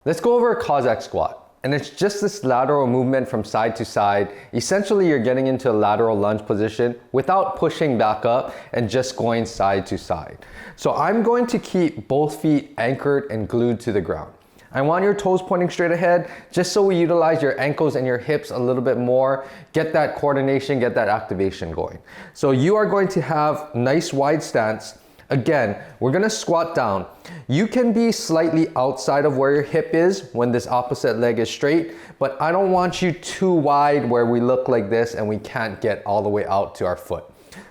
Let's go over a Cossack squat. And it's just this lateral movement from side to side. Essentially, you're getting into a lateral lunge position without pushing back up and just going side to side. So I'm going to keep both feet anchored and glued to the ground. I want your toes pointing straight ahead, just so we utilize your ankles and your hips a little bit more, get that coordination, get that activation going. So you are going to have nice wide stance. Again, we're gonna squat down. You can be slightly outside of where your hip is when this opposite leg is straight, but I don't want you too wide where we look like this and we can't get all the way out to our foot.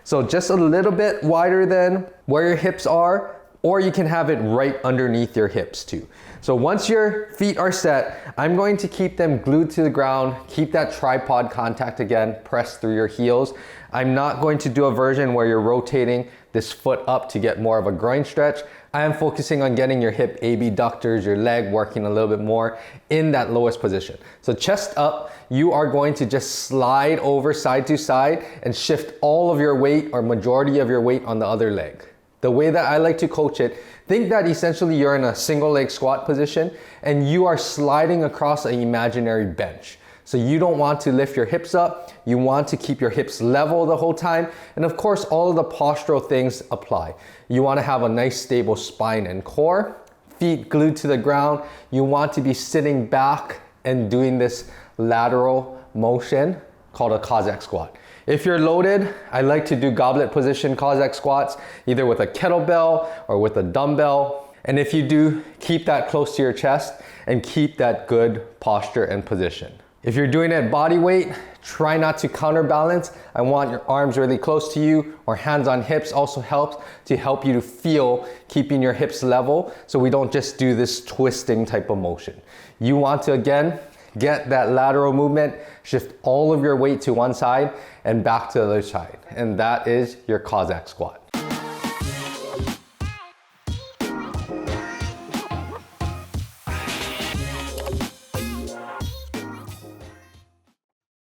So just a little bit wider than where your hips are, or you can have it right underneath your hips too. So once your feet are set, I'm going to keep them glued to the ground, keep that tripod contact again, press through your heels. I'm not going to do a version where you're rotating this foot up to get more of a groin stretch. I am focusing on getting your hip abductors, your leg working a little bit more in that lowest position. So chest up, you are going to just slide over side to side and shift all of your weight or majority of your weight on the other leg. The way that I like to coach it, think that essentially you're in a single leg squat position and you are sliding across an imaginary bench. So you don't want to lift your hips up, you want to keep your hips level the whole time, and of course all of the postural things apply. You want to have a nice stable spine and core, feet glued to the ground. You want to be sitting back and doing this lateral motion called a Cossack squat. If you're loaded, I like to do goblet position Cossack squats, either with a kettlebell or with a dumbbell. And if you do, keep that close to your chest and keep that good posture and position. If you're doing it body weight, try not to counterbalance. I want your arms really close to you, or hands on hips also helps to help you to feel keeping your hips level so we don't just do this twisting type of motion. You want to, again, get that lateral movement, shift all of your weight to one side and back to the other side. And that is your Cossack squat.